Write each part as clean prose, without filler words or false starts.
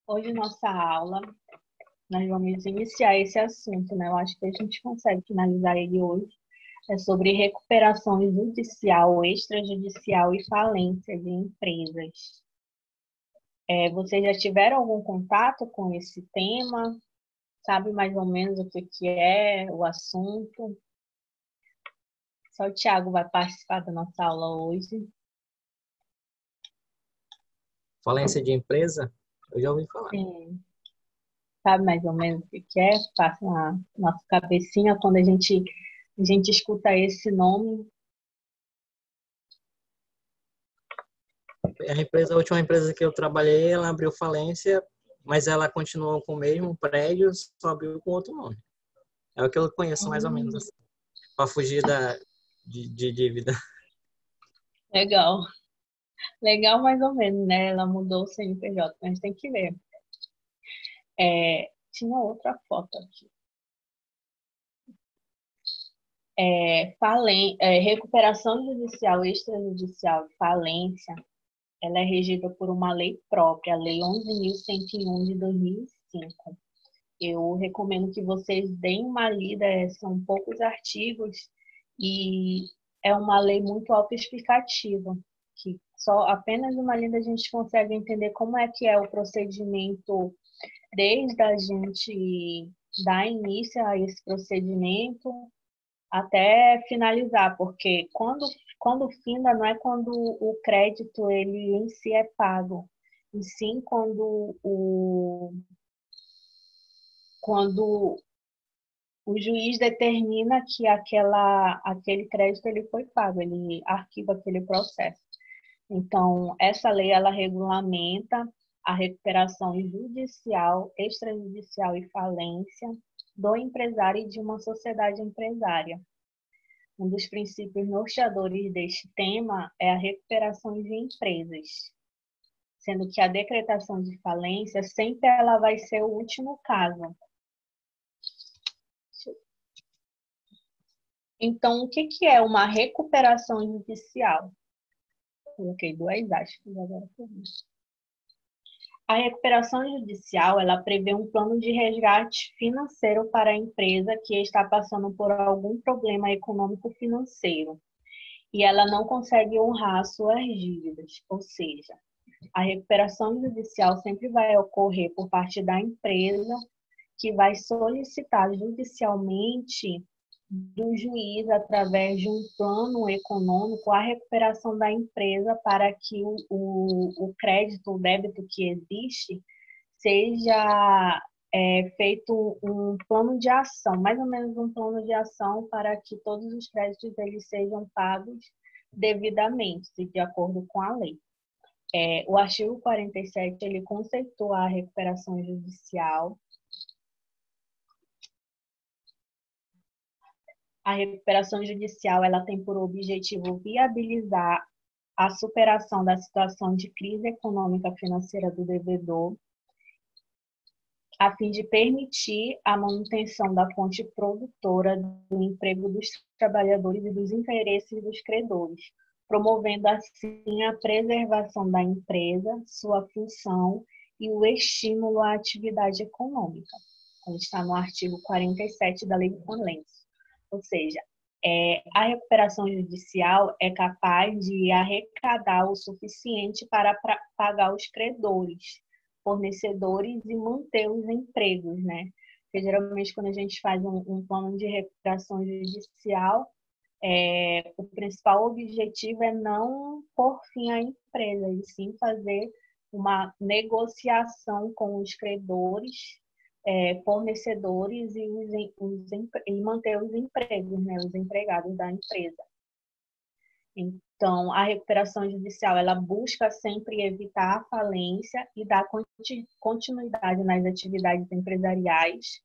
Hoje, nossa aula, nós vamos iniciar esse assunto, né? Eu acho que a gente consegue finalizar ele hoje. É sobre recuperação judicial, extrajudicial e falência de empresas. Vocês já tiveram algum contato com esse tema? Sabe mais ou menos o que é o assunto? Só o Thiago vai participar da nossa aula hoje. Falência de empresa, eu já ouvi falar. Sim. Sabe mais ou menos o que é? Passa na nossa cabecinha quando a gente escuta esse nome. A última empresa que eu trabalhei, ela abriu falência, mas ela continuou com o mesmo prédio, só abriu com outro nome. É o que eu conheço mais ou menos, assim, para fugir de dívida. Legal. Legal mais ou menos, né? Ela mudou o CNPJ, mas tem que ver. Tinha outra foto aqui. Recuperação judicial, extrajudicial e falência, ela é regida por uma lei própria, a Lei 11.101 de 2005. Eu recomendo que vocês deem uma lida, são poucos artigos e é uma lei muito autoexplicativa, que só apenas uma lida a gente consegue entender como é que é o procedimento desde a gente dar início a esse procedimento até finalizar, porque quando finda não é quando o crédito ele em si é pago, e sim quando o juiz determina que aquele crédito ele foi pago, ele arquiva aquele processo. Então, essa lei ela regulamenta a recuperação judicial, extrajudicial e falência do empresário e de uma sociedade empresária. Um dos princípios norteadores deste tema é a recuperação de empresas, sendo que a decretação de falência sempre ela vai ser o último caso. Então, o que é uma recuperação judicial? Coloquei duas aspas agora por isso. A recuperação judicial, ela prevê um plano de resgate financeiro para a empresa que está passando por algum problema econômico-financeiro e ela não consegue honrar suas dívidas, ou seja, a recuperação judicial sempre vai ocorrer por parte da empresa que vai solicitar judicialmente do juiz, através de um plano econômico, a recuperação da empresa para que o crédito, o débito que existe, seja feito um plano de ação, mais ou menos um plano de ação para que todos os créditos eles sejam pagos devidamente, de acordo com a lei. O artigo 47, ele conceitua a recuperação judicial. A recuperação judicial ela tem por objetivo viabilizar a superação da situação de crise econômica financeira do devedor, a fim de permitir a manutenção da fonte produtora do emprego dos trabalhadores e dos interesses dos credores, promovendo assim a preservação da empresa, sua função e o estímulo à atividade econômica. A gente está no artigo 47 da Lei de Falência. Ou seja, a recuperação judicial é capaz de arrecadar o suficiente para pagar os credores, fornecedores e manter os empregos, né? Porque geralmente quando a gente faz um plano de recuperação judicial, o principal objetivo é não pôr fim à empresa, e sim fazer uma negociação com os credores, fornecedores e manter os empregos, né, os empregados da empresa. Então, a recuperação judicial, ela busca sempre evitar a falência e dar continuidade nas atividades empresariais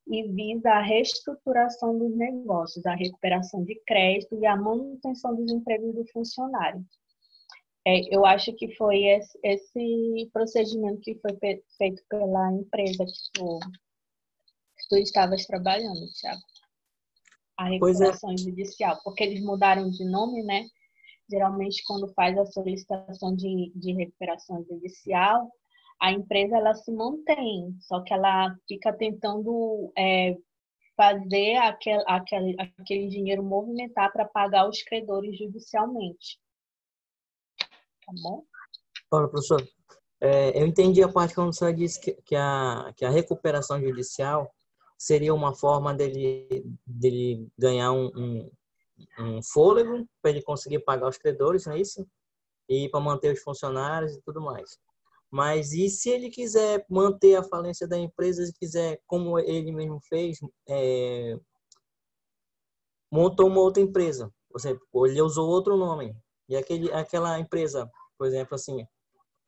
e visa a reestruturação dos negócios, a recuperação de crédito e a manutenção dos empregos do funcionário. Eu acho que foi esse procedimento que foi feito pela empresa que tu estavas trabalhando, Thiago. A Pois é, recuperação judicial, porque eles mudaram de nome, né? Geralmente, quando faz a solicitação de recuperação judicial, a empresa ela se mantém, só que ela fica tentando fazer aquele dinheiro movimentar para pagar os credores judicialmente. Tá bom? Olha, professor, eu entendi a parte quando você disse que a recuperação judicial seria uma forma dele ganhar um fôlego para ele conseguir pagar os credores, não é isso? E para manter os funcionários e tudo mais. Mas e se ele quiser manter a falência da empresa, se quiser, como ele mesmo fez, montou uma outra empresa, ou ele usou outro nome, e aquela empresa, por exemplo, assim,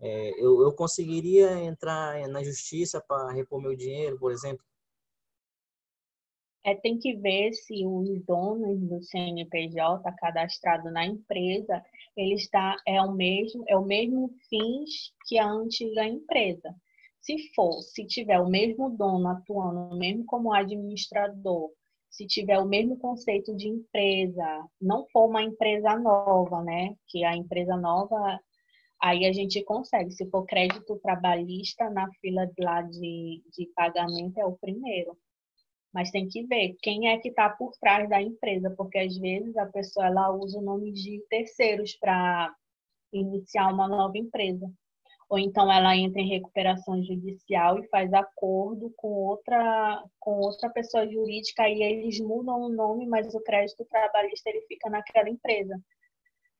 eu conseguiria entrar na justiça para repor meu dinheiro, por exemplo? Tem que ver se os donos do CNPJ cadastrado na empresa, é o mesmo fins que a antiga empresa. Se tiver o mesmo dono atuando, mesmo como administrador, se tiver o mesmo conceito de empresa, não for uma empresa nova, né? Que a empresa nova, aí a gente consegue. Se for crédito trabalhista, na fila lá de pagamento é o primeiro. Mas tem que ver quem é que está por trás da empresa, porque às vezes a pessoa ela usa o nome de terceiros para iniciar uma nova empresa. Ou então ela entra em recuperação judicial e faz acordo com outra pessoa jurídica e eles mudam o nome, mas o crédito trabalhista ele fica naquela empresa.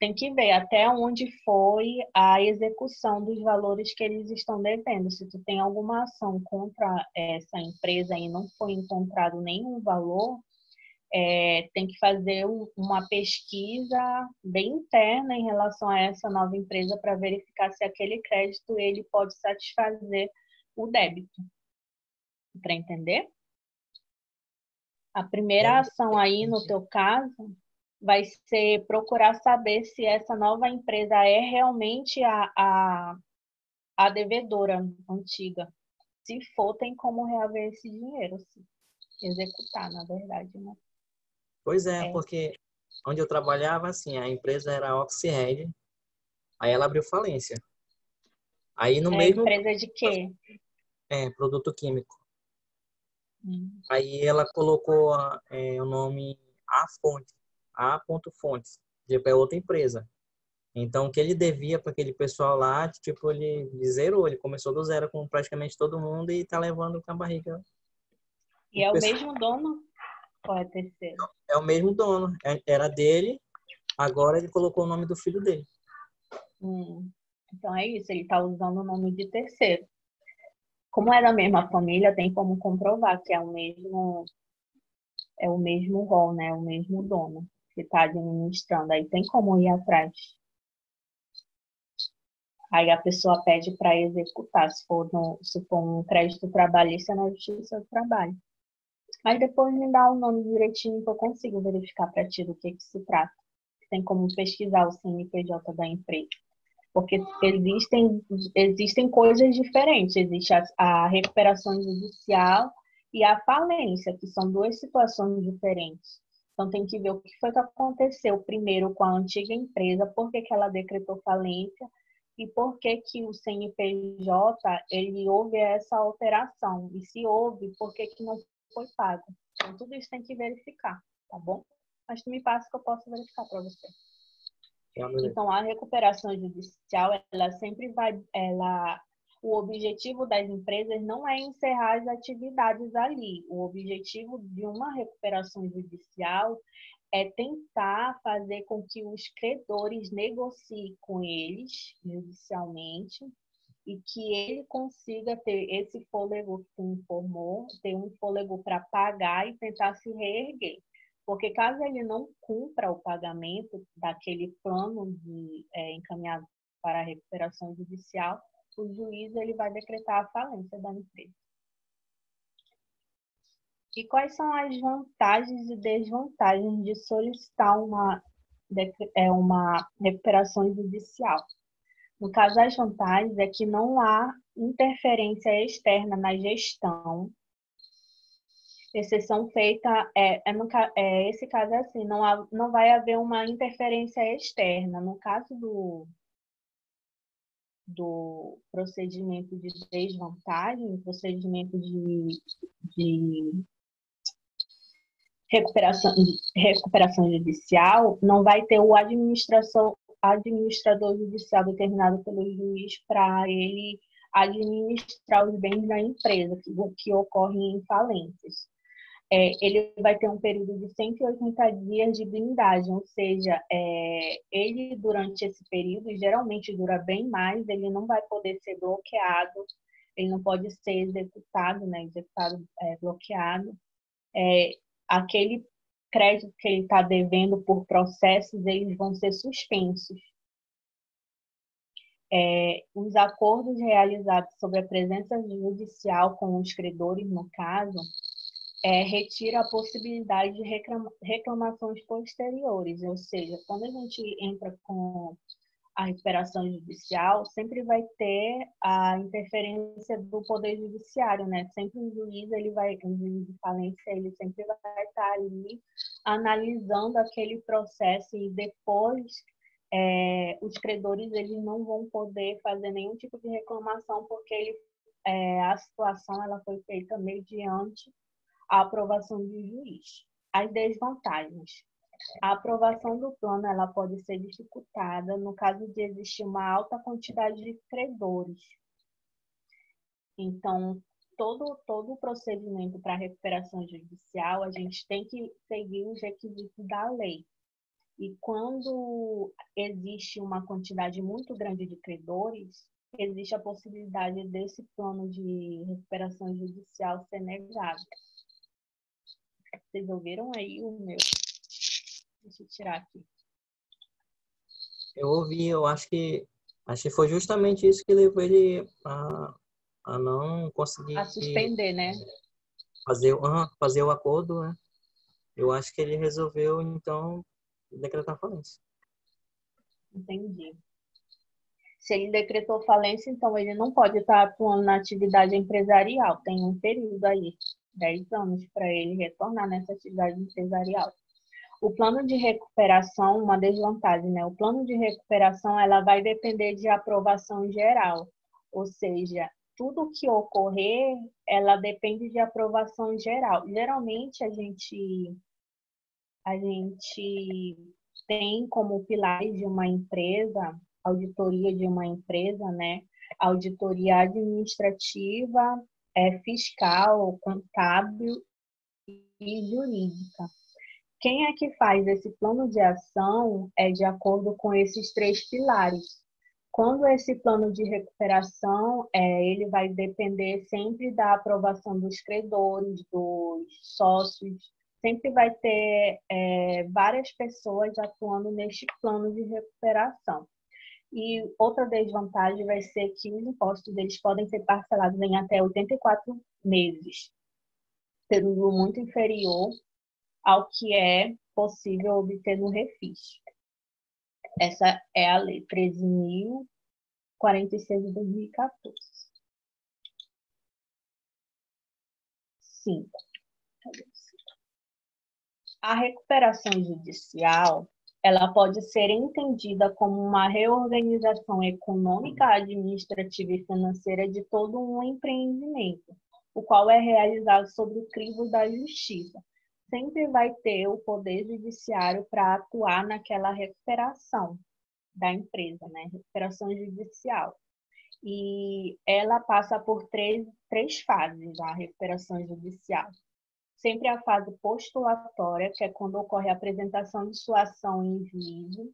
Tem que ver até onde foi a execução dos valores que eles estão devendo. Se tu tem alguma ação contra essa empresa e não foi encontrado nenhum valor, tem que fazer uma pesquisa bem interna em relação a essa nova empresa para verificar se aquele crédito ele pode satisfazer o débito. Para entender? A primeira ação aí no teu caso vai ser procurar saber se essa nova empresa é realmente a devedora antiga. Se for, tem como reaver esse dinheiro, sim. Executar, na verdade, né? Pois é, porque onde eu trabalhava, assim, a empresa era a Oxyred, aí ela abriu falência. Aí no mesmo Empresa de quê? produto químico. Hum. Aí ela colocou o nome A Fonte, A.Fontes, tipo, é outra empresa. Então, o que ele devia para aquele pessoal lá, tipo, ele zerou, ele começou do zero com praticamente todo mundo e tá levando com a barriga. E é o mesmo dono ou é terceiro? É o mesmo dono, era dele, agora ele colocou o nome do filho dele. Então é isso, ele está usando o nome de terceiro. Como é da mesma família, tem como comprovar que é o mesmo rol, né? O mesmo dono que está administrando. Aí tem como ir atrás. Aí a pessoa pede para executar, se for um crédito trabalhista na Justiça do Trabalho. Aí depois me dá o nome direitinho que eu consigo verificar para ti do que se trata. Tem como pesquisar o CNPJ da empresa. Porque existem coisas diferentes. Existe a recuperação judicial e a falência, que são duas situações diferentes. Então, tem que ver o que foi que aconteceu primeiro com a antiga empresa, por que ela decretou falência e por que o CNPJ ele houve essa alteração. E se houve, por que não foi pago. Então, tudo isso tem que verificar, tá bom? Mas tu me passa que eu posso verificar para você. Então, a recuperação judicial, ela sempre o objetivo das empresas não é encerrar as atividades ali. O objetivo de uma recuperação judicial é tentar fazer com que os credores negociem com eles judicialmente e que ele consiga ter esse fôlego que tu informou, ter um fôlego para pagar e tentar se reerguer. Porque caso ele não cumpra o pagamento daquele plano encaminhado para a recuperação judicial, o juiz ele vai decretar a falência da empresa. E quais são as vantagens e desvantagens de solicitar uma recuperação judicial? No caso, as vantagens é que não há interferência externa na gestão. Exceção feita, esse caso é assim, não vai haver uma interferência externa. No caso do procedimento de desvantagem, procedimento de recuperação judicial, não vai ter o administrador judicial determinado pelo juiz para ele administrar os bens da empresa, que ocorrem em falências. Ele vai ter um período de 180 dias de blindagem, ou seja, ele durante esse período, geralmente dura bem mais, ele não vai poder ser bloqueado, ele não pode ser executado, né? Bloqueado. Aquele crédito que ele está devendo por processos, eles vão ser suspensos. Os acordos realizados sobre a presença judicial com os credores, no caso, retira a possibilidade de reclamações posteriores, ou seja, quando a gente entra com a recuperação judicial, sempre vai ter a interferência do Poder Judiciário, né? Sempre o juiz de falência, ele sempre vai estar ali analisando aquele processo e depois os credores eles não vão poder fazer nenhum tipo de reclamação porque a situação ela foi feita mediante a aprovação do juiz. As desvantagens. A aprovação do plano ela pode ser dificultada no caso de existir uma alta quantidade de credores. Então, todo o procedimento para recuperação judicial, a gente tem que seguir os requisitos da lei. E quando existe uma quantidade muito grande de credores, existe a possibilidade desse plano de recuperação judicial ser negado. Vocês ouviram aí o meu? Deixa eu tirar aqui. Eu ouvi, eu acho que foi justamente isso que levou ele a não conseguir A suspender, né? fazer o acordo, né? Eu acho que ele resolveu, então, decretar falência. Entendi. Se ele decretou falência, então ele não pode estar atuando na atividade empresarial. Tem um período aí, 10 anos, para ele retornar nessa atividade empresarial. O plano de recuperação, uma desvantagem, né? O plano de recuperação, ela vai depender de aprovação geral. Ou seja, tudo que ocorrer, ela depende de aprovação geral. Geralmente, a gente tem como pilares de uma empresa, auditoria de uma empresa, né? Auditoria administrativa, fiscal, contábil e jurídica. Quem é que faz esse plano de ação é de acordo com esses 3 pilares. Quando esse plano de recuperação, ele vai depender sempre da aprovação dos credores, dos sócios, sempre vai ter várias pessoas atuando neste plano de recuperação. E outra desvantagem vai ser que os impostos deles podem ser parcelados em até 84 meses, período muito inferior ao que é possível obter no refis. Essa é a Lei 13.046 de 2014. 5. A recuperação judicial, ela pode ser entendida como uma reorganização econômica, administrativa e financeira de todo um empreendimento, o qual é realizado sob o crivo da justiça. Sempre vai ter o Poder Judiciário para atuar naquela recuperação da empresa, né? Recuperação judicial. E ela passa por três fases, a recuperação judicial. Sempre a fase postulatória, que é quando ocorre a apresentação de sua ação em juízo,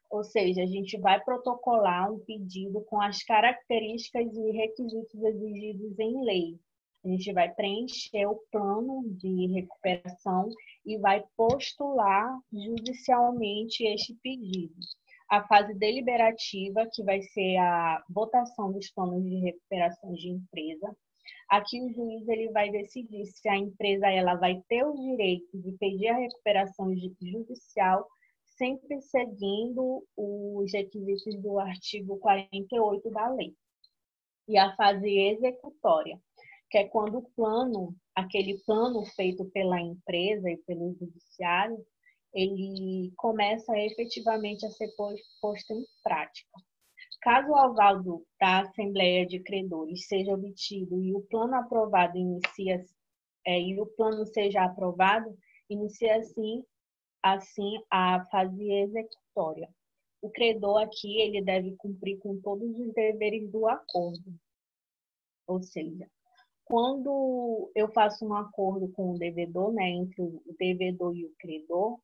ou seja, a gente vai protocolar um pedido com as características e requisitos exigidos em lei. A gente vai preencher o plano de recuperação e vai postular judicialmente este pedido. A fase deliberativa, que vai ser a votação dos planos de recuperação de empresa. Aqui o juiz ele vai decidir se a empresa ela vai ter o direito de pedir a recuperação judicial, sempre seguindo os requisitos do artigo 48 da lei. E a fase executória, que é quando o plano, aquele plano feito pela empresa e pelo judiciário, ele começa efetivamente a ser posto em prática. Caso o aval da Assembleia de Credores seja obtido e o plano aprovado e o plano seja aprovado, inicia assim a fase executória. O credor aqui ele deve cumprir com todos os deveres do acordo. Ou seja, quando eu faço um acordo com o devedor, né, entre o devedor e o credor,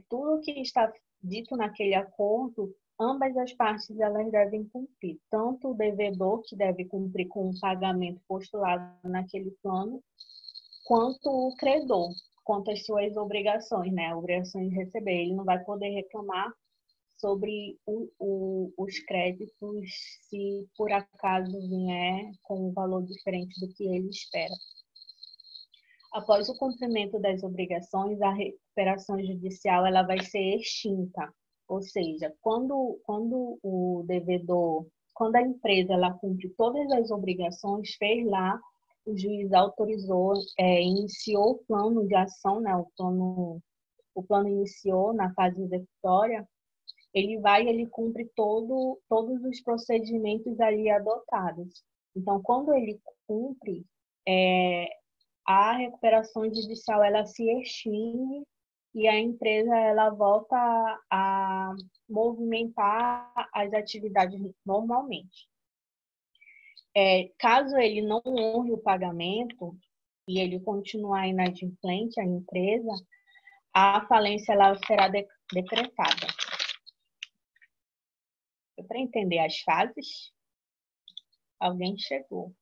tudo que está dito naquele acordo, ambas as partes elas devem cumprir. Tanto o devedor, que deve cumprir com o pagamento postulado naquele plano, quanto o credor, quanto às suas obrigações, né? Obrigações de receber. Ele não vai poder reclamar sobre os créditos se por acaso vier com um valor diferente do que ele espera. Após o cumprimento das obrigações, a recuperação judicial ela vai ser extinta. Ou seja, quando o devedor, quando a empresa ela cumpre todas as obrigações, fez lá, o juiz autorizou, iniciou o plano de ação, né? O plano iniciou na fase executória, ele cumpre todos os procedimentos ali adotados. Então, quando ele cumpre, a recuperação judicial ela se extingue e a empresa ela volta a movimentar as atividades normalmente. Caso ele não honre o pagamento e ele continuar inadimplente, a empresa, a falência ela será decretada. Para entender as fases, alguém chegou.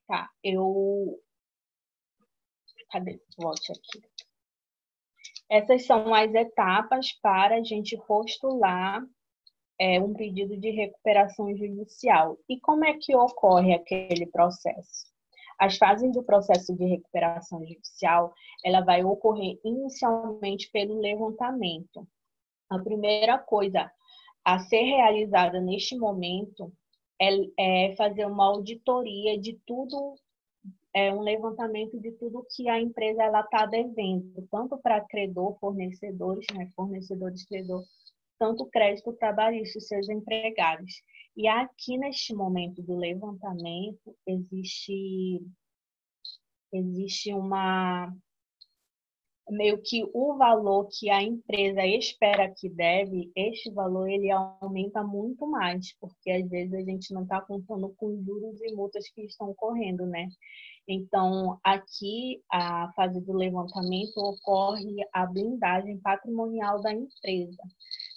Tá, cadê? Volte aqui. Essas são as etapas para a gente postular um pedido de recuperação judicial. E como é que ocorre aquele processo? As fases do processo de recuperação judicial, ela vai ocorrer inicialmente pelo levantamento. A primeira coisa a ser realizada neste momento é fazer uma auditoria de tudo, um levantamento de tudo que a empresa está devendo, tanto para credor, fornecedores, né, fornecedores, credor, tanto crédito trabalhista, seus empregados. E aqui, neste momento do levantamento, existe meio que o valor que a empresa espera que deve, este valor ele aumenta muito mais, porque às vezes a gente não está contando com juros e multas que estão correndo, né? Então, aqui, a fase do levantamento ocorre a blindagem patrimonial da empresa.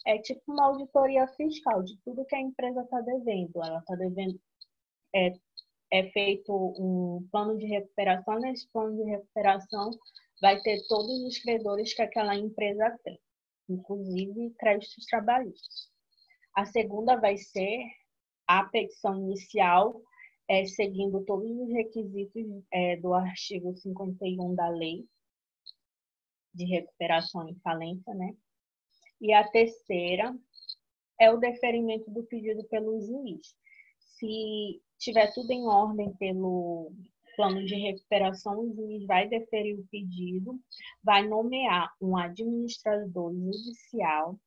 É tipo uma auditoria fiscal de tudo que a empresa está devendo. Ela está devendo, é feito um plano de recuperação. Nesse plano de recuperação vai ter todos os credores que aquela empresa tem, inclusive créditos trabalhistas. A segunda vai ser a petição inicial, seguindo todos os requisitos do artigo 51 da lei de recuperação e falência, né? E a terceira é o deferimento do pedido pelo juiz. Se tiver tudo em ordem pelo plano de recuperação, o juiz vai deferir o pedido, vai nomear um administrador judicial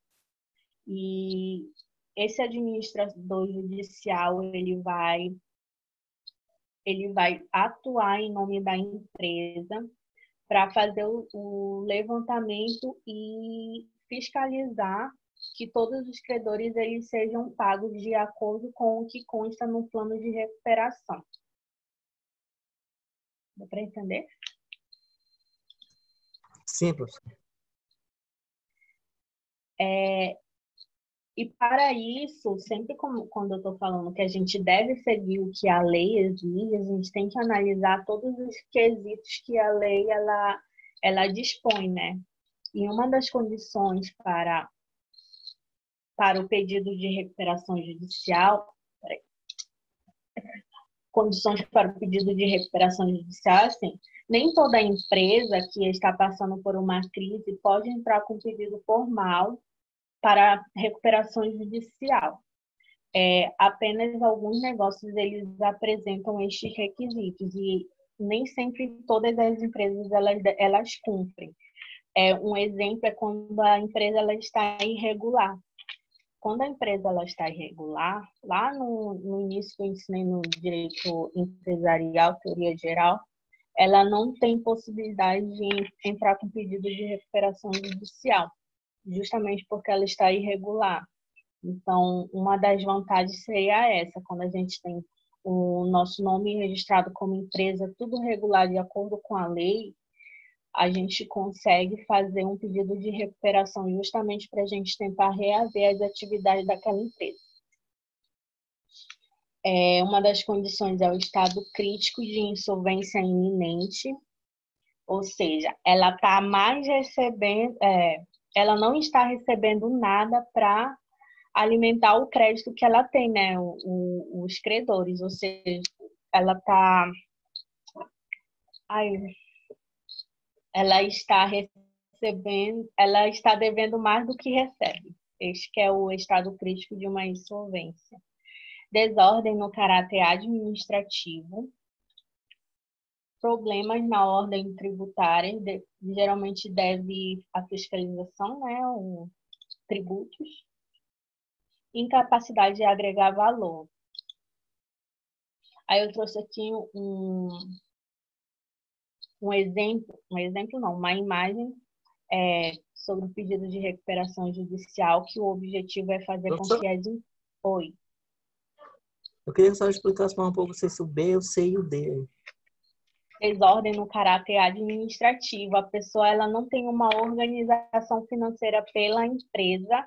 e esse administrador judicial ele vai atuar em nome da empresa para fazer o levantamento e fiscalizar que todos os credores eles sejam pagos de acordo com o que consta no plano de recuperação. Dá para entender? Sim, professor. E para isso, sempre quando eu estou falando que a gente deve seguir o que a lei exige, a gente tem que analisar todos os quesitos que a lei ela dispõe, né? E uma das condições para o pedido de recuperação judicial, condições para o pedido de recuperação judicial, assim, nem toda empresa que está passando por uma crise pode entrar com pedido formal para recuperação judicial. Apenas alguns negócios eles apresentam estes requisitos e nem sempre todas as empresas elas cumprem. Um exemplo é quando a empresa ela está irregular. Quando a empresa ela está irregular, lá no início que eu ensinei no direito empresarial, teoria geral, ela não tem possibilidade de entrar com pedido de recuperação judicial, justamente porque ela está irregular. Então, uma das vantagens seria essa, quando a gente tem o nosso nome registrado como empresa, tudo regular de acordo com a lei, a gente consegue fazer um pedido de recuperação justamente para a gente tentar reaver as atividades daquela empresa. Uma das condições é o estado crítico de insolvência iminente, ou seja, ela está mais recebendo, ela não está recebendo nada para alimentar o crédito que ela tem, né? Os credores, ou seja, ela está ela está recebendo, ela está devendo mais do que recebe. Este que é o estado crítico de uma insolvência. Desordem no caráter administrativo, problemas na ordem tributária, geralmente deve à fiscalização, né, tributos, incapacidade de agregar valor. Aí eu trouxe aqui uma imagem sobre o pedido de recuperação judicial, que o objetivo é fazer com que as... Oi. Eu queria só explicar um pouco se o B, o C e o D. Desordem no caráter administrativo. A pessoa ela não tem uma organização financeira pela empresa.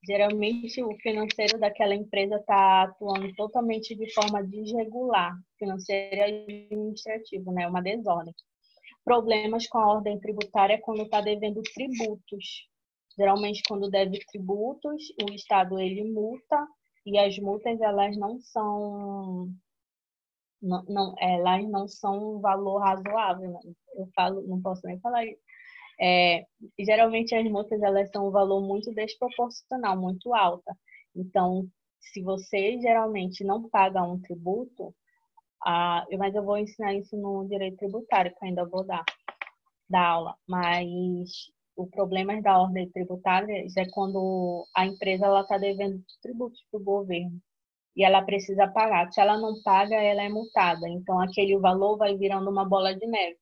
Geralmente, o financeiro daquela empresa está atuando totalmente de forma desregular, financeiro e administrativo, né? Uma desordem. Problemas com a ordem tributária é quando está devendo tributos. Geralmente, quando deve tributos, o Estado ele multa e as multas elas não são elas não são um valor razoável. Né? Eu falo, não posso nem falar isso. Geralmente as multas elas são um valor muito desproporcional, muito alta. Então, se você geralmente não paga um tributo, mas eu vou ensinar isso no direito tributário, que eu ainda vou dar aula. Mas o problema da ordem tributária é quando a empresa está devendo tributos para o governo e ela precisa pagar. Se ela não paga, ela é multada. Então, aquele valor vai virando uma bola de neve.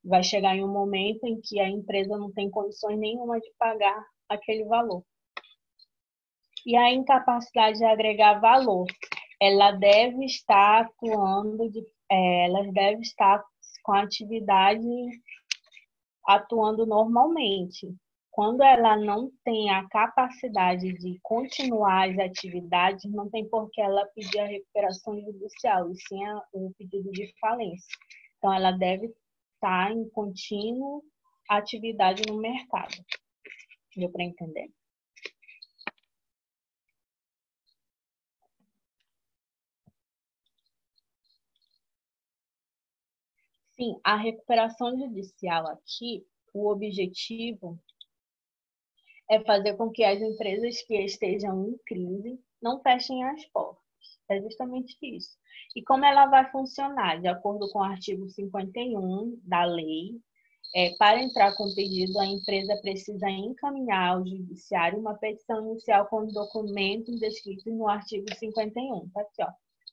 Vai chegar em um momento em que a empresa não tem condições nenhuma de pagar aquele valor. E a incapacidade de agregar valor, ela deve estar ela deve estar com a atividade atuando normalmente. Quando ela não tem a capacidade de continuar as atividades, não tem por que ela pedir a recuperação judicial, e sim o pedido de falência. Então, ela deve estar em contínua atividade no mercado. Deu para entender? Sim, a recuperação judicial aqui, o objetivo é fazer com que as empresas que estejam em crise não fechem as portas. É justamente isso. E como ela vai funcionar? De acordo com o artigo 51 da lei, para entrar com o pedido, a empresa precisa encaminhar ao judiciário uma petição inicial com os documentos descritos no artigo 51. Tá aqui, ó.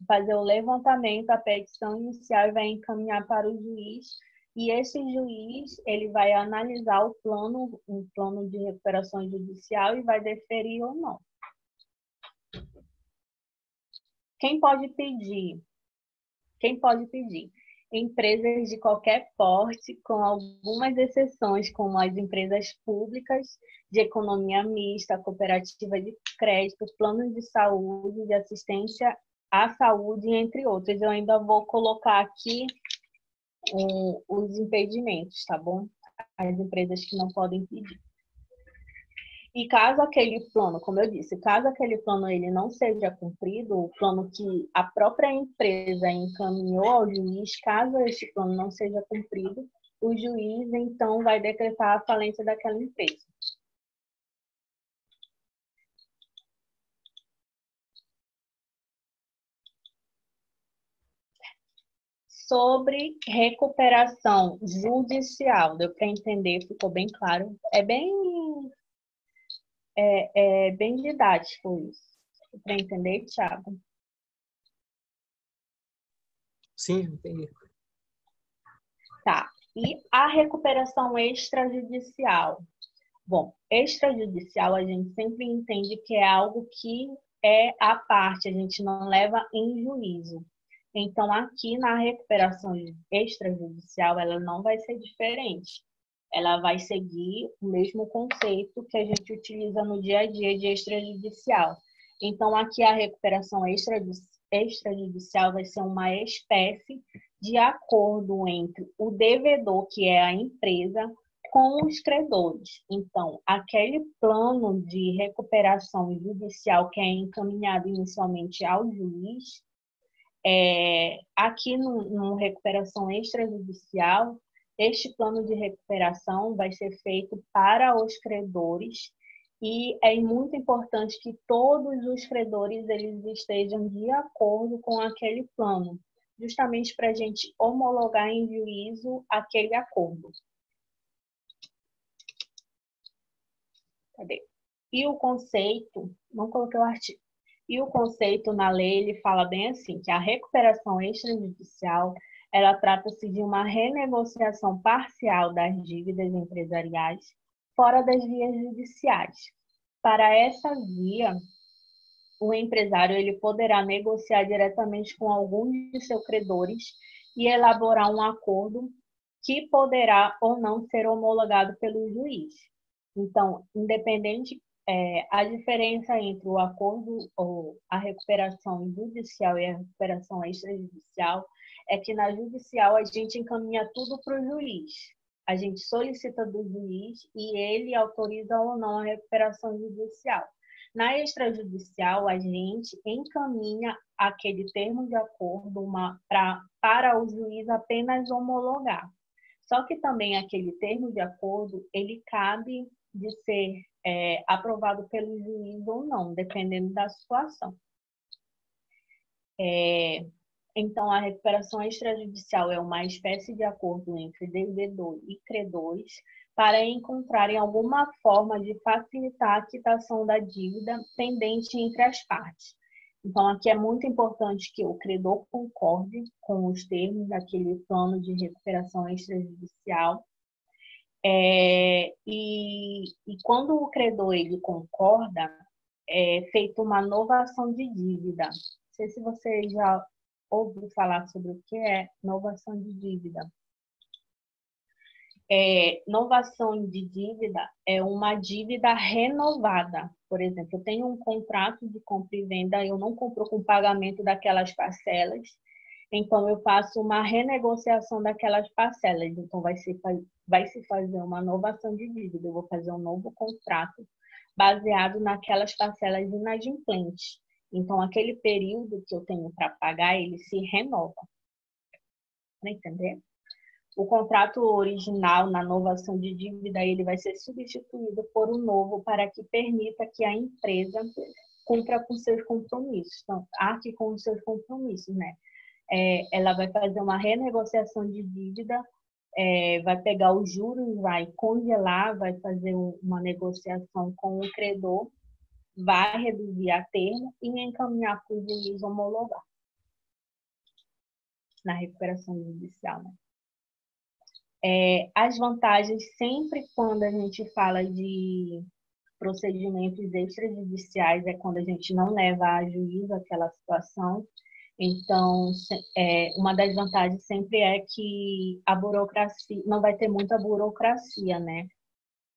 Fazer o levantamento, a petição inicial e vai encaminhar para o juiz. E esse juiz, ele vai analisar um plano de recuperação judicial e vai deferir ou não. Quem pode pedir? Empresas de qualquer porte, com algumas exceções, como as empresas públicas, de economia mista, cooperativa de crédito, planos de saúde, de assistência à saúde, entre outros. Eu ainda vou colocar aqui os impedimentos, tá bom? As empresas que não podem pedir. E caso aquele plano, como eu disse, caso aquele plano ele não seja cumprido, o plano que a própria empresa encaminhou ao juiz, caso este plano não seja cumprido, o juiz então vai decretar a falência daquela empresa. Sobre recuperação judicial, deu para entender, ficou bem claro. É bem didático isso. Deu para entender, Thiago? Sim, entendi. Tá. E a recuperação extrajudicial? Bom, extrajudicial a gente sempre entende que é algo que é à parte, a gente não leva em juízo. Então, aqui na recuperação extrajudicial, ela não vai ser diferente. Ela vai seguir o mesmo conceito que a gente utiliza no dia a dia de extrajudicial. Então, aqui a recuperação extrajudicial vai ser uma espécie de acordo entre o devedor, que é a empresa, com os credores. Então, aquele plano de recuperação judicial que é encaminhado inicialmente ao juiz, aqui no recuperação extrajudicial, este plano de recuperação vai ser feito para os credores e é muito importante que todos os credores eles estejam de acordo com aquele plano, justamente para a gente homologar em juízo aquele acordo. Cadê? E o conceito, não coloquei o artigo. E o conceito na lei, ele fala bem assim, que a recuperação extrajudicial, ela trata-se de uma renegociação parcial das dívidas empresariais fora das vias judiciais. Para essa via, o empresário ele poderá negociar diretamente com alguns de seus credores e elaborar um acordo que poderá ou não ser homologado pelo juiz. Então, independente, a diferença entre o acordo ou a recuperação judicial e a recuperação extrajudicial é que na judicial a gente encaminha tudo para o juiz. A gente solicita do juiz e ele autoriza ou não a recuperação judicial. Na extrajudicial, a gente encaminha aquele termo de acordo para o juiz apenas homologar. Só que também aquele termo de acordo, ele cabe de ser aprovado pelo juiz ou não, dependendo da situação. Então, a recuperação extrajudicial é uma espécie de acordo entre devedor e credores para encontrarem alguma forma de facilitar a quitação da dívida pendente entre as partes. Então, aqui é muito importante que o credor concorde com os termos daquele plano de recuperação extrajudicial. E quando o credor ele concorda, é feita uma novação de dívida. Não sei se você já ouviu falar sobre o que é novação de dívida. Novação de dívida é uma dívida renovada. Por exemplo, eu tenho um contrato de compra e venda, eu não compro com pagamento daquelas parcelas, então eu faço uma renegociação daquelas parcelas. Então vai se fazer uma novação de dívida, eu vou fazer um novo contrato baseado naquelas parcelas inadimplentes. Então aquele período que eu tenho para pagar, ele se renova. Para entender? O contrato original na novação de dívida ele vai ser substituído por um novo para que permita que a empresa cumpra com seus compromissos. Então, arque com os seus compromissos, né? Ela vai fazer uma renegociação de dívida, vai pegar os juros, vai congelar, vai fazer uma negociação com o credor, vai reduzir a termo e encaminhar para o juiz homologar na recuperação judicial, né? As vantagens, sempre quando a gente fala de procedimentos extrajudiciais, é quando a gente não leva a juízo aquela situação. Então, uma das vantagens sempre é que a burocracia, não vai ter muita burocracia, né?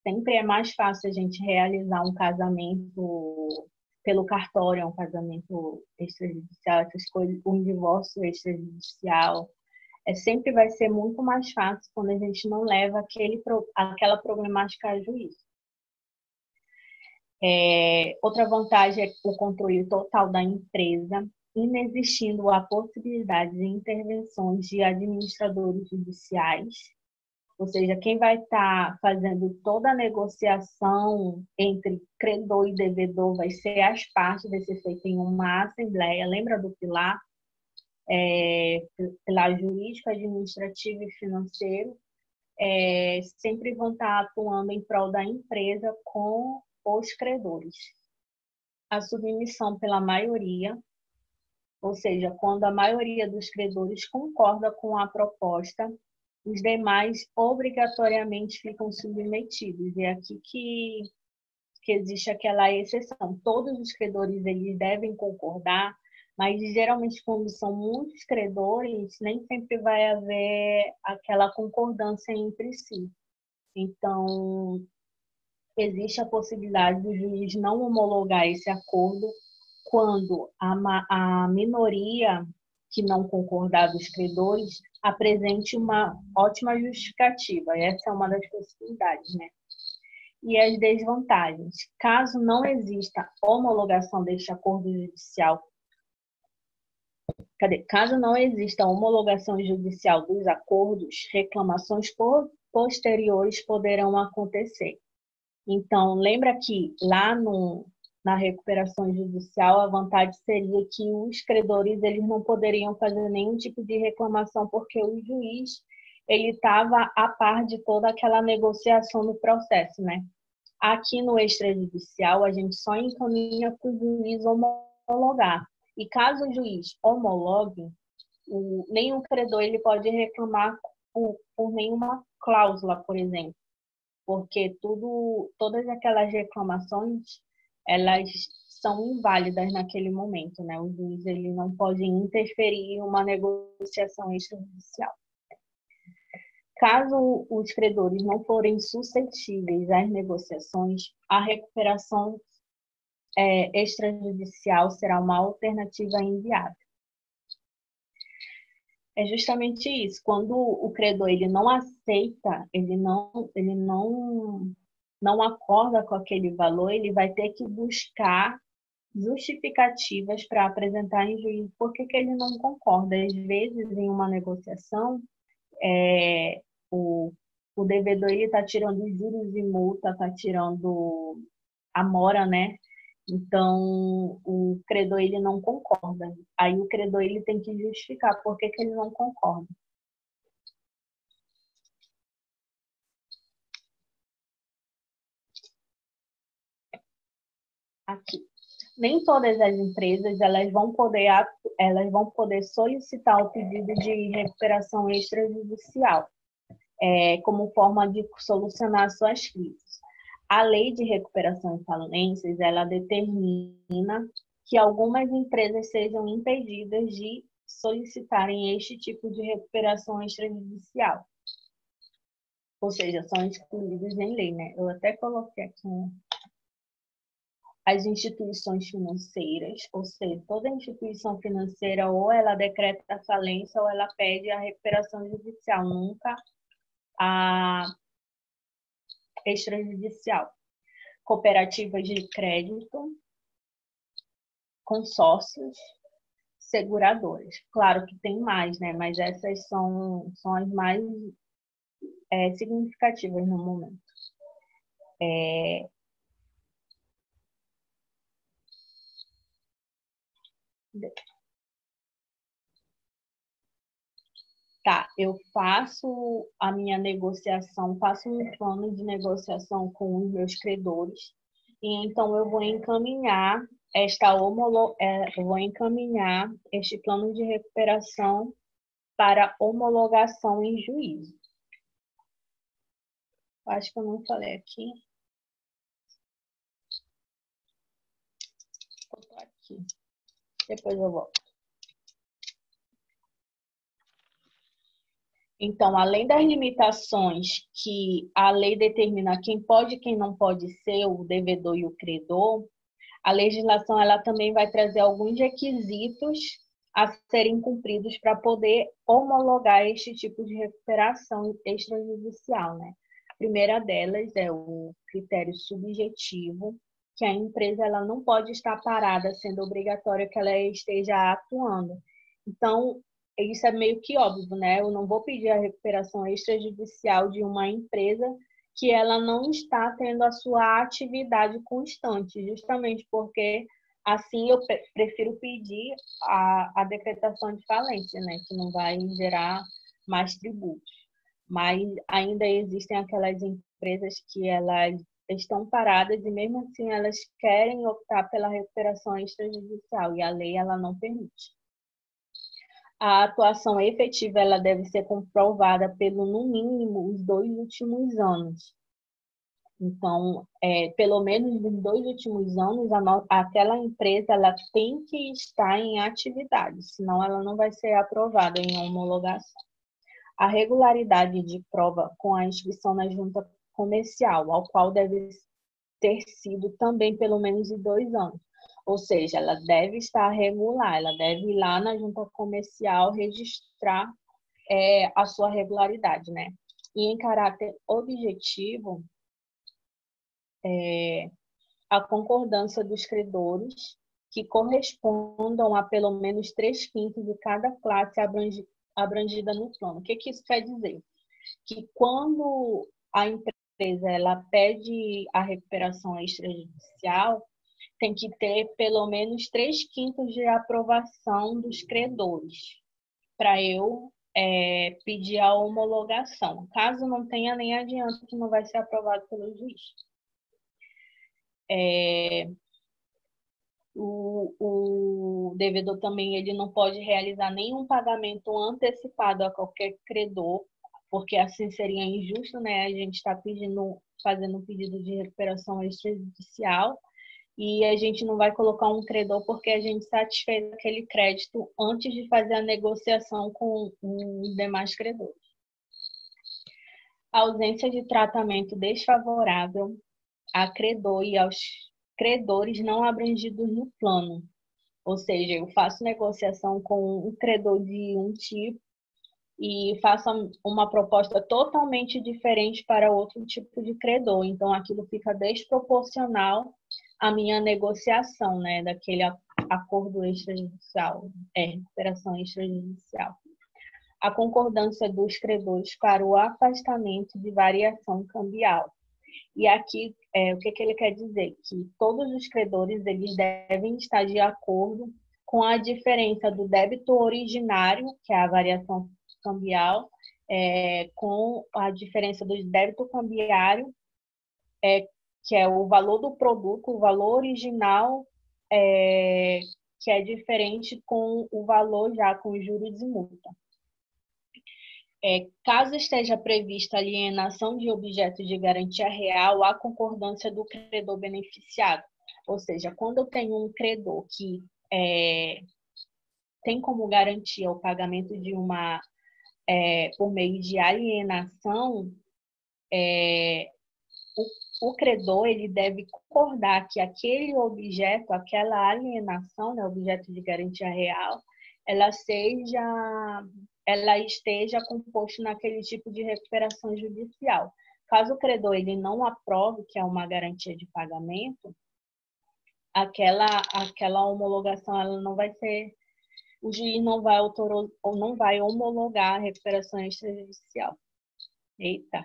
Sempre é mais fácil a gente realizar um casamento pelo cartório, um casamento extrajudicial, essas coisas, um divórcio extrajudicial. Sempre vai ser muito mais fácil quando a gente não leva aquela problemática a juízo. Outra vantagem é o controle total da empresa, inexistindo a possibilidade de intervenções de administradores judiciais, ou seja, quem vai estar fazendo toda a negociação entre credor e devedor vai ser as partes, vai ser feita em uma assembleia. Lembra do pilar? Pilar jurídico, administrativo e financeiro. Sempre vão estar atuando em prol da empresa com os credores. A submissão pela maioria, ou seja, quando a maioria dos credores concorda com a proposta, os demais obrigatoriamente ficam submetidos. É aqui que existe aquela exceção. Todos os credores eles devem concordar, mas geralmente quando são muitos credores, nem sempre vai haver aquela concordância entre si. Então, existe a possibilidade do juiz não homologar esse acordo quando a minoria que não concordar dos credores apresente uma ótima justificativa. Essa é uma das possibilidades, né? E as desvantagens. Caso não exista homologação deste acordo judicial, caso não exista homologação judicial dos acordos, reclamações posteriores poderão acontecer. Então, lembra que lá na recuperação judicial, a vantagem seria que os credores eles não poderiam fazer nenhum tipo de reclamação, porque o juiz ele estava a par de toda aquela negociação no processo, né? Aqui no extrajudicial, a gente só encaminha para o juiz homologar. E caso o juiz homologue, nenhum credor ele pode reclamar por nenhuma cláusula, por exemplo, porque todas aquelas reclamações, elas são inválidas naquele momento, né? O juiz ele não pode interferir em uma negociação extrajudicial. Caso os credores não forem suscetíveis às negociações, a recuperação extrajudicial será uma alternativa inviável. É justamente isso. Quando o credor ele não aceita, ele não acorda com aquele valor, ele vai ter que buscar justificativas para apresentar em juízo por que ele não concorda. Às vezes, em uma negociação, o devedor está tirando juros e multa, está tirando a mora, né? Então, o credor ele não concorda. Aí o credor ele tem que justificar por que ele não concorda. Aqui. Nem todas as empresas elas vão poder solicitar o pedido de recuperação extrajudicial como forma de solucionar suas crises. A lei de recuperação e falências, ela determina que algumas empresas sejam impedidas de solicitarem este tipo de recuperação extrajudicial. Ou seja, são excluídos em lei, né? Eu até coloquei aqui as instituições financeiras, ou seja, toda instituição financeira ou ela decreta a falência ou ela pede a recuperação judicial, nunca a extrajudicial. Cooperativas de crédito, consórcios, seguradoras. Claro que tem mais, né? Mas essas são as mais significativas no momento. Tá, eu faço a minha negociação, faço um plano de negociação com os meus credores, e então eu vou encaminhar este plano de recuperação para homologação em juízo. Acho que eu não falei aqui. Eu tô aqui. Depois eu volto. Então, além das limitações que a lei determina quem pode e quem não pode ser o devedor e o credor, a legislação ela também vai trazer alguns requisitos a serem cumpridos para poder homologar este tipo de recuperação extrajudicial, né? A primeira delas é o critério subjetivo, que a empresa ela não pode estar parada, sendo obrigatório que ela esteja atuando. Então, isso é meio que óbvio, né? Eu não vou pedir a recuperação extrajudicial de uma empresa que ela não está tendo a sua atividade constante, justamente porque assim eu prefiro pedir a decretação de falência, né? Que não vai gerar mais tributos. Mas ainda existem aquelas empresas que elas estão paradas e mesmo assim elas querem optar pela recuperação extrajudicial e a lei ela não permite. A atuação efetiva ela deve ser comprovada pelo, no mínimo, os 2 últimos anos. Então, pelo menos nos 2 últimos anos, aquela empresa ela tem que estar em atividade, senão ela não vai ser aprovada em homologação. A regularidade de prova com a inscrição na junta comercial, ao qual deve ter sido também pelo menos em 2 anos. Ou seja, ela deve estar regular, ela deve ir lá na junta comercial registrar a sua regularidade, né? E em caráter objetivo, a concordância dos credores que correspondam a pelo menos 3/5 de cada classe abrangida no plano. O que isso quer dizer? Que quando a empresa ela pede a recuperação extrajudicial, tem que ter pelo menos 3/5 de aprovação dos credores para eu pedir a homologação. Caso não tenha, nem adianta, que não vai ser aprovado pelo juiz. O devedor também ele não pode realizar nenhum pagamento antecipado a qualquer credor, porque assim seria injusto, né? A gente está fazendo um pedido de recuperação extrajudicial e a gente não vai colocar um credor porque a gente satisfez aquele crédito antes de fazer a negociação com os demais credores. A ausência de tratamento desfavorável a credor e aos credores não abrangidos no plano. Ou seja, eu faço negociação com um credor de um tipo e faço uma proposta totalmente diferente para outro tipo de credor. Então, aquilo fica desproporcional à minha negociação, né, daquele acordo extrajudicial, recuperação extrajudicial. A concordância dos credores para o afastamento de variação cambial. E aqui, o que ele quer dizer? Que todos os credores eles devem estar de acordo com a diferença do débito originário, que é a variação cambial, com a diferença do débito cambiário, que é o valor do produto, o valor original, que é diferente com o valor já com juros e multa. Caso esteja prevista alienação de objetos de garantia real, há concordância do credor beneficiado. Ou seja, quando eu tenho um credor que tem como garantia o pagamento de por meio de alienação, o credor ele deve concordar que aquele objeto, aquela alienação, né, objeto de garantia real, ela esteja composto naquele tipo de recuperação judicial. Caso o credor ele não aprove, que é uma garantia de pagamento, aquela homologação ela não vai ser, o juiz não vai homologar a recuperação extrajudicial. Eita.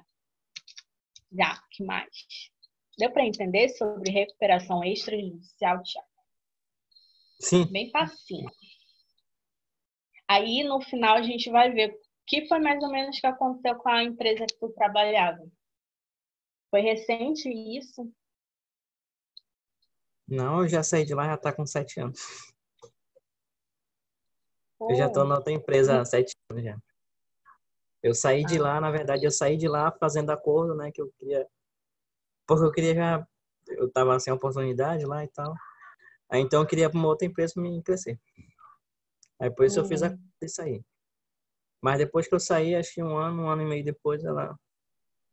Já, que mais? Deu para entender sobre recuperação extrajudicial, Thiago? Sim. Bem facinho. Aí, no final, a gente vai ver o que foi mais ou menos que aconteceu com a empresa que tu trabalhava. Foi recente isso? Não, eu já saí de lá, já tá com 7 anos. Pô. Eu já tô na outra empresa há 7 anos já. Eu saí de lá, na verdade, eu saí de lá fazendo acordo, né, que eu queria... Porque eu queria já... Eu tava sem oportunidade lá e tal. Aí, então, eu queria para uma outra empresa me crescer. Aí, por isso eu fiz acordo e saí. Mas depois que eu saí, acho que um ano e meio depois, ela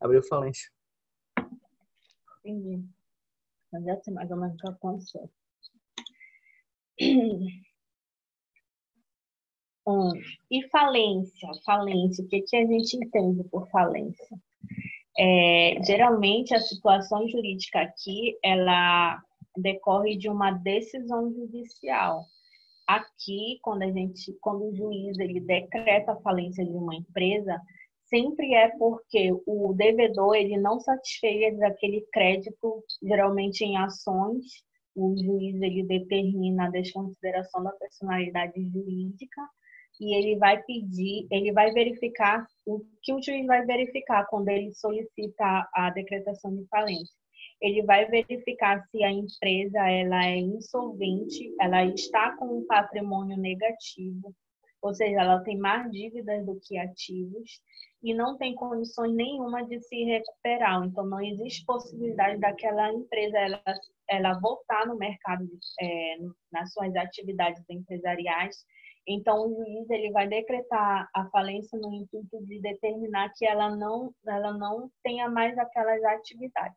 abriu falência. Entendi. Mas já sei mais ou menos o que aconteceu. E falência? Falência, o que a gente entende por falência? Geralmente, a situação jurídica aqui, ela decorre de uma decisão judicial. Aqui, quando o juiz ele decreta a falência de uma empresa, sempre é porque o devedor ele não satisfez aquele crédito, geralmente em ações. O juiz ele determina a desconsideração da personalidade jurídica e ele vai verificar o que o juiz vai verificar quando ele solicita a decretação de falência. Ele vai verificar se a empresa ela é insolvente, ela está com um patrimônio negativo, ou seja, ela tem mais dívidas do que ativos e não tem condições nenhuma de se recuperar. Então, não existe possibilidade daquela empresa ela voltar no mercado, nas suas atividades empresariais. Então, o juiz ele vai decretar a falência no intuito de determinar que ela não tenha mais aquelas atividades.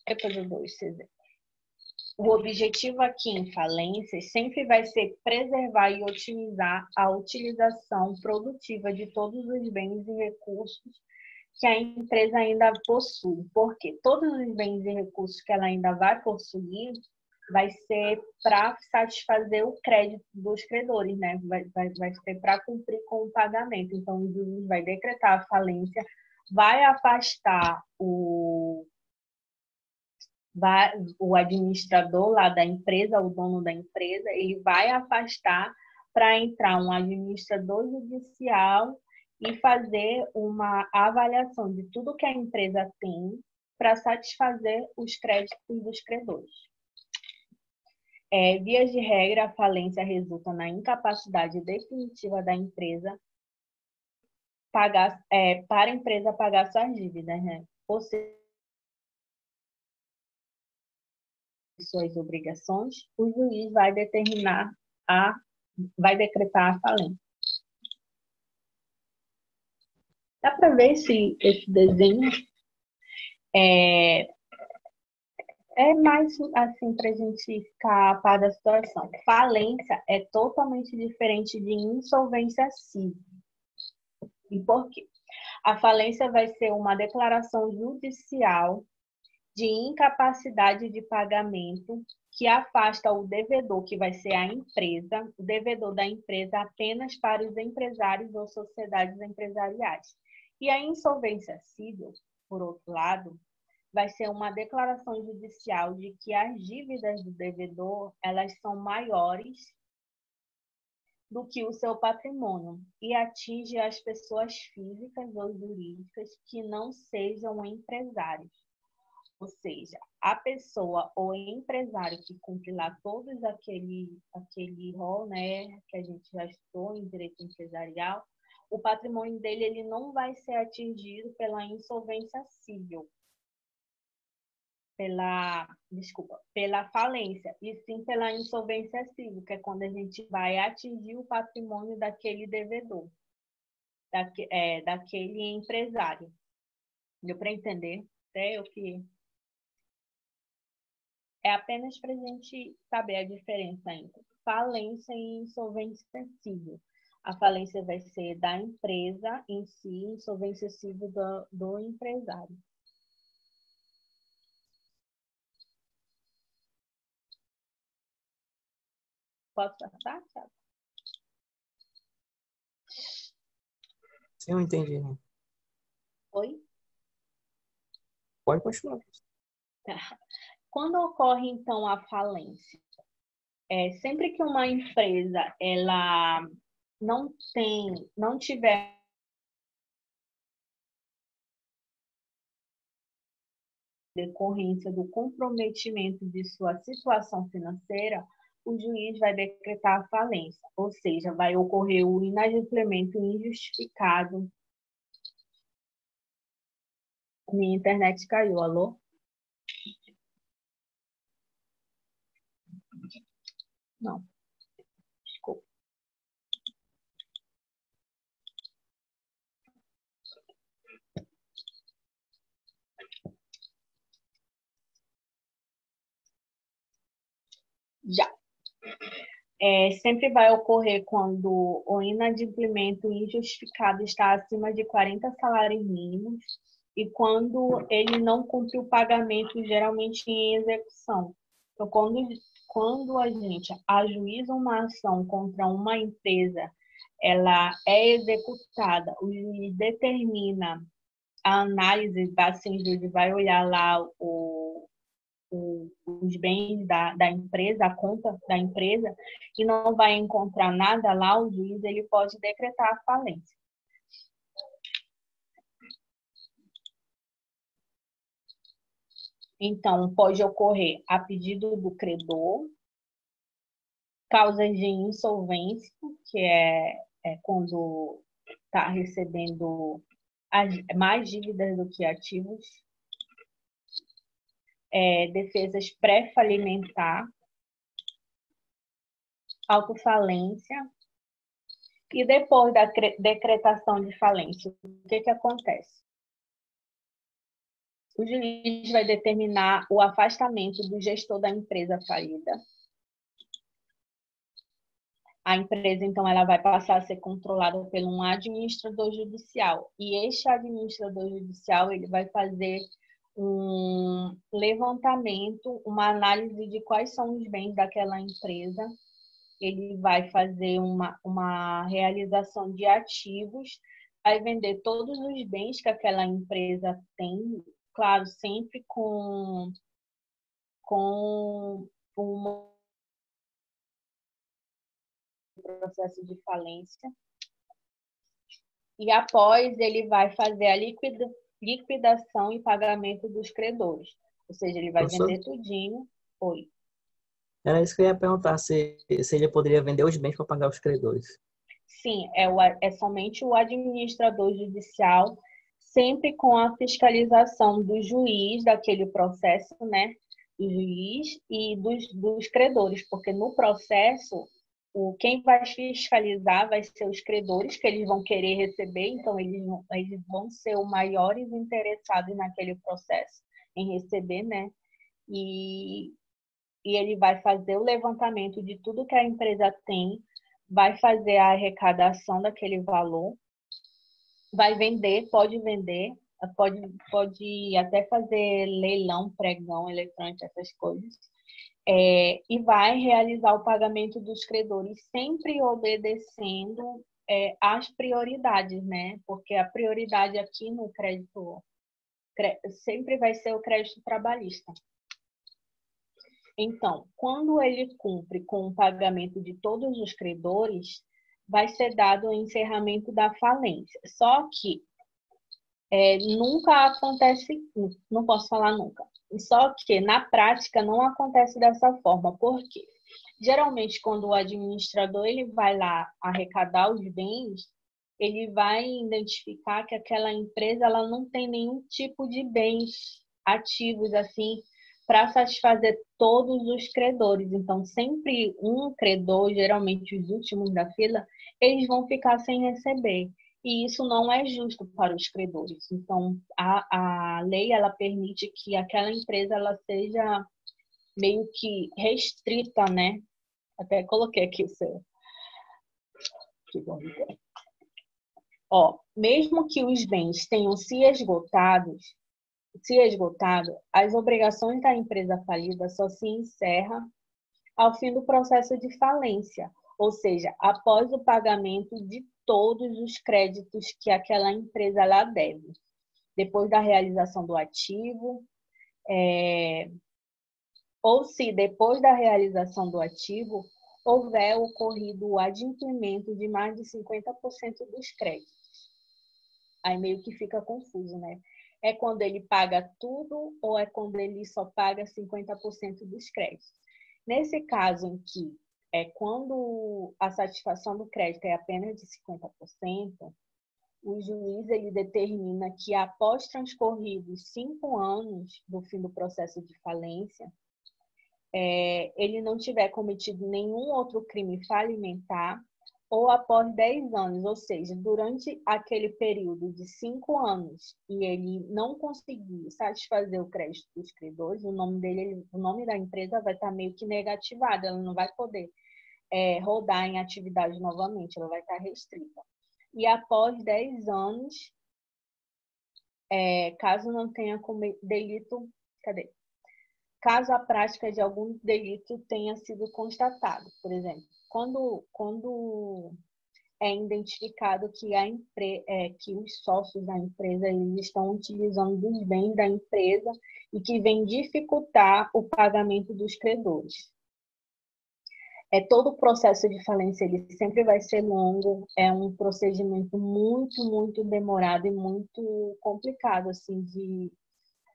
Depois eu dou esse exemplo. O objetivo aqui em falências sempre vai ser preservar e otimizar a utilização produtiva de todos os bens e recursos que a empresa ainda possui. Porque todos os bens e recursos que ela ainda vai possuir vai ser para satisfazer o crédito dos credores, né? Vai ser para cumprir com o pagamento. Então, o juiz vai decretar a falência, vai afastar o administrador lá da empresa, o dono da empresa, ele vai afastar para entrar um administrador judicial e fazer uma avaliação de tudo que a empresa tem para satisfazer os créditos dos credores. Via de regra, a falência resulta na incapacidade definitiva da empresa para a empresa pagar suas dívidas, né? Ou seja, suas obrigações, o juiz vai decretar a falência. Dá para ver esse desenho? É mais assim para a gente ficar a par da situação. Falência é totalmente diferente de insolvência civil. E por quê? A falência vai ser uma declaração judicial de incapacidade de pagamento que afasta o devedor, que vai ser a empresa, o devedor da empresa apenas para os empresários ou sociedades empresariais. E a insolvência civil, por outro lado, vai ser uma declaração judicial de que as dívidas do devedor, elas são maiores do que o seu patrimônio e atinge as pessoas físicas ou jurídicas que não sejam empresários. Ou seja, a pessoa ou empresário que cumpre lá todos aquele rol, né, que a gente já estudou em direito empresarial, o patrimônio dele ele não vai ser atingido pela insolvência civil, pela falência, e sim pela insolvência civil, que é quando a gente vai atingir o patrimônio daquele devedor, daquele empresário. Deu para entender? O que é apenas para a gente saber a diferença entre falência e insolvência civil. A falência vai ser da empresa em si, insolvência civil do empresário. Posso passar, Thiago? Sim, eu entendi. Oi? Pode continuar. Quando ocorre, então, a falência? Sempre que uma empresa ela não tiver decorrência do comprometimento de sua situação financeira, o juiz vai decretar a falência, ou seja, vai ocorrer o inadimplemento injustificado. Minha internet caiu, alô? Não. Desculpa. Já. Sempre vai ocorrer quando o inadimplemento injustificado está acima de 40 salários mínimos e quando ele não cumpre o pagamento, geralmente em execução. Então, quando a gente ajuiza uma ação contra uma empresa, ela é executada, o juiz determina a análise, assim, o juiz vai olhar lá os bens da empresa, a conta da empresa, e não vai encontrar nada lá, o juiz ele pode decretar a falência. Então, pode ocorrer a pedido do credor, causas de insolvência, que é quando está recebendo mais dívidas do que ativos, defesas pré-falimentar, autofalência, e depois da decretação de falência, o que acontece? O juiz vai determinar o afastamento do gestor da empresa falida. A empresa, então, ela vai passar a ser controlada por um administrador judicial. E este administrador judicial, ele vai fazer um levantamento, uma análise de quais são os bens daquela empresa. Ele vai fazer uma realização de ativos, vai vender todos os bens que aquela empresa tem, claro, sempre com um processo de falência. E após, ele vai fazer a liquidação e pagamento dos credores. Ou seja, ele vai Professor, vender tudinho. Oi. era isso que eu ia perguntar, se ele poderia vender os bens para pagar os credores. Sim, é somente o administrador judicial, sempre com a fiscalização do juiz daquele processo, né? Do juiz e dos credores, porque no processo, quem vai fiscalizar vai ser os credores, que eles vão querer receber, então eles vão ser os maiores interessados naquele processo, em receber, né? E ele vai fazer o levantamento de tudo que a empresa tem, vai fazer a arrecadação daquele valor, vai vender, pode até fazer leilão, pregão eletrônico, essas coisas, e vai realizar o pagamento dos credores, sempre obedecendo as prioridades, né? Porque a prioridade aqui no crédito sempre vai ser o crédito trabalhista. Então, quando ele cumpre com o pagamento de todos os credores, vai ser dado o encerramento da falência. Só que nunca acontece, não posso falar nunca, só que na prática não acontece dessa forma. Por quê? Geralmente, quando o administrador ele vai lá arrecadar os bens, ele vai identificar que aquela empresa ela não tem nenhum tipo de bens ativos assim para satisfazer todos os credores. Então, sempre um credor, geralmente os últimos da fila, eles vão ficar sem receber. E isso não é justo para os credores. Então, a lei ela permite que aquela empresa ela seja meio que restrita, né? Até coloquei aqui o seu. Ó, mesmo que os bens tenham se esgotado, as obrigações da empresa falida só se encerram ao fim do processo de falência, ou seja, após o pagamento de todos os créditos que aquela empresa lá deve, depois da realização do ativo, ou se depois da realização do ativo houver ocorrido o adimplemento de mais de 50% dos créditos. Aí meio que fica confuso, né? É quando ele paga tudo ou é quando ele só paga 50% dos créditos? Nesse caso em que quando a satisfação do crédito é apenas de 50%, o juiz ele determina que após transcorridos 5 anos do fim do processo de falência, ele não tiver cometido nenhum outro crime falimentar, ou após 10 anos, ou seja, durante aquele período de 5 anos, e ele não conseguir satisfazer o crédito dos credores, o nome da empresa vai estar meio que negativado, ela não vai poder rodar em atividade novamente, ela vai estar restrita. E após 10 anos, caso não tenha delito, caso a prática de algum delito tenha sido constatado. Por exemplo, quando é identificado que que os sócios da empresa eles estão utilizando dos bens da empresa e que vem dificultar o pagamento dos credores. Todo o processo de falência ele sempre vai ser longo, é um procedimento muito, muito demorado e muito complicado, assim, de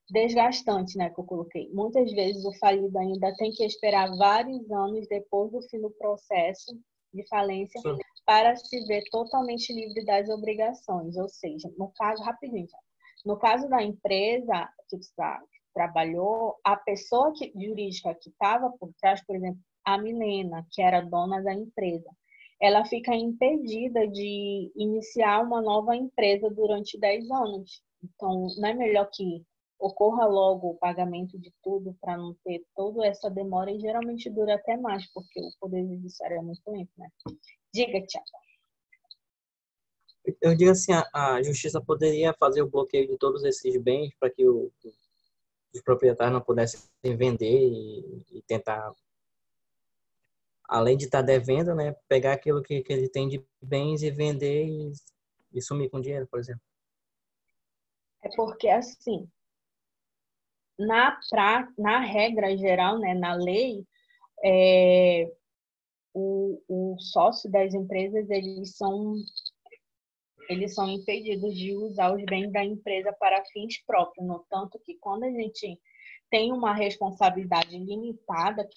desgastante, né, que eu coloquei. Muitas vezes o falido ainda tem que esperar vários anos depois do fim do processo de falência para se ver totalmente livre das obrigações. Ou seja, no caso, rapidinho, no caso da empresa que trabalhou, a pessoa jurídica que estava por trás, por exemplo, a Milena, que era dona da empresa, ela fica impedida de iniciar uma nova empresa durante 10 anos. Então, não é melhor que ocorra logo o pagamento de tudo para não ter toda essa demora e geralmente dura até mais, porque o Poder Judiciário é muito lento, né? Diga, Tiago. Eu digo assim, a Justiça poderia fazer o bloqueio de todos esses bens para que os proprietários não pudessem vender e tentar, além de estar devendo, né, pegar aquilo que ele tem de bens e vender e sumir com dinheiro, por exemplo. É porque, assim, na regra geral, né, na lei, o sócio das empresas, eles são impedidos de usar os bens da empresa para fins próprios. No tanto que quando a gente tem uma responsabilidade limitada,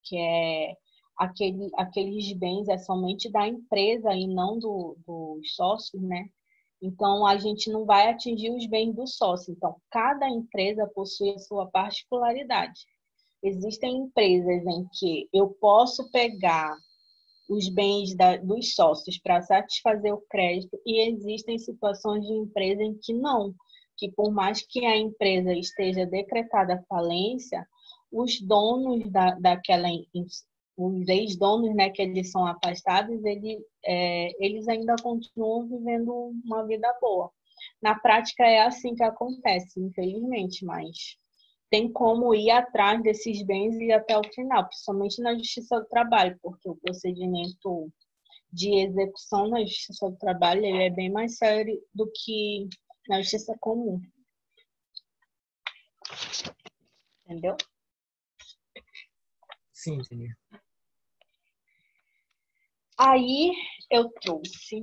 que é aqueles bens é somente da empresa e não dos sócios, né? Então, a gente não vai atingir os bens do sócio. Então, cada empresa possui a sua particularidade. Existem empresas em que eu posso pegar os bens dos sócios para satisfazer o crédito e existem situações de empresa em que não, que por mais que a empresa esteja decretada falência, os donos os ex-donos, né, que eles são afastados, eles ainda continuam vivendo uma vida boa. Na prática é assim que acontece, infelizmente, mas tem como ir atrás desses bens e ir até o final, principalmente na Justiça do Trabalho, porque o procedimento de execução na Justiça do Trabalho ele é bem mais sério do que na Justiça Comum. Entendeu? Sim, entendi. Aí eu trouxe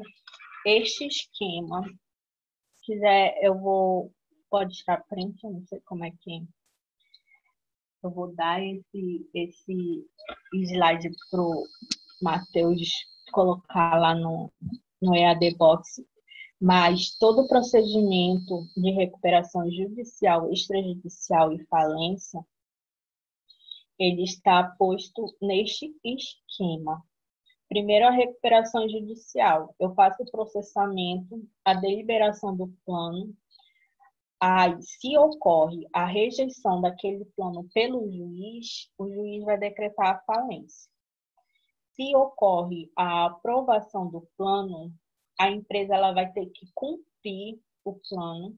este esquema. Se quiser, pode estar à frente, eu não sei como é que eu vou dar esse slide pro Matheus colocar lá no EAD Box, mas todo o procedimento de recuperação judicial, extrajudicial e falência, ele está posto neste esquema. Primeiro, a recuperação judicial. Eu faço o processamento, a deliberação do plano. Aí, se ocorre a rejeição daquele plano pelo juiz, o juiz vai decretar a falência. Se ocorre a aprovação do plano, a empresa ela vai ter que cumprir o plano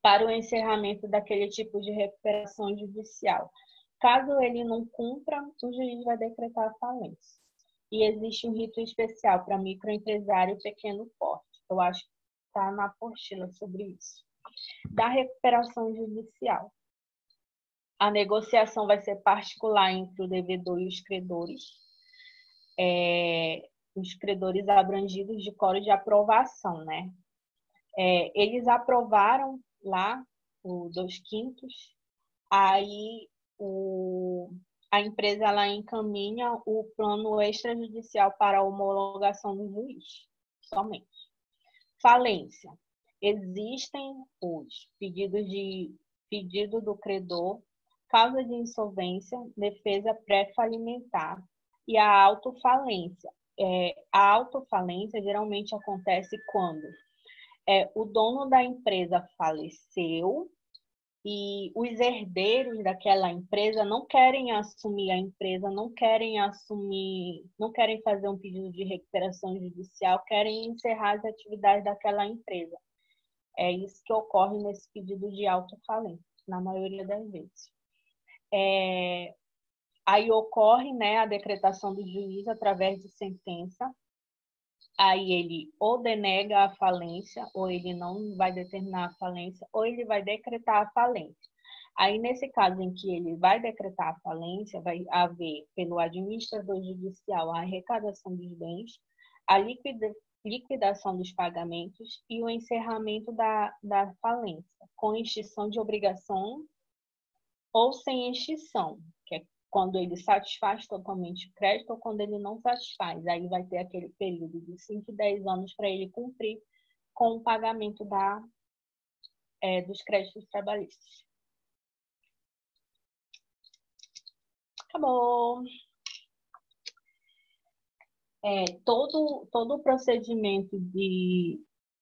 para o encerramento daquele tipo de recuperação judicial. Caso ele não cumpra, o juiz vai decretar a falência. E existe um rito especial para microempresário e pequeno porte. Eu acho que está na apostila sobre isso. Da recuperação judicial. A negociação vai ser particular entre o devedor e os credores. Os credores abrangidos de coro de aprovação, né? Eles aprovaram lá o 2/5, aí a empresa ela encaminha o plano extrajudicial para a homologação do juiz, somente. Falência. Existem os pedido do credor, causa de insolvência, defesa pré-falimentar e a autofalência. A autofalência geralmente acontece quando o dono da empresa faleceu e os herdeiros daquela empresa não querem assumir a empresa, não querem fazer um pedido de recuperação judicial, querem encerrar as atividades daquela empresa. É isso que ocorre nesse pedido de autofalência, na maioria das vezes. Aí ocorre, né, a decretação do juiz através de sentença. Aí ele ou denega a falência, ou ele não vai determinar a falência, ou ele vai decretar a falência. Aí, nesse caso em que ele vai decretar a falência, vai haver, pelo administrador judicial, a arrecadação dos bens, a liquidação dos pagamentos e o encerramento da falência, com extinção de obrigação ou sem extinção, que é quando ele satisfaz totalmente o crédito ou quando ele não satisfaz. Aí vai ter aquele período de 5 e 10 anos para ele cumprir com o pagamento dos créditos trabalhistas. Acabou. Todo o procedimento de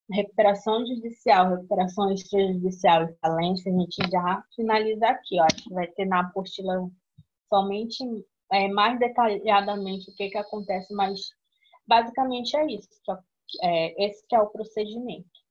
recuperação judicial, recuperação extrajudicial e falência, a gente já finaliza aqui. Ó. Acho que vai ter na apostila somente mais detalhadamente o que acontece, mas basicamente é isso. Esse que é o procedimento.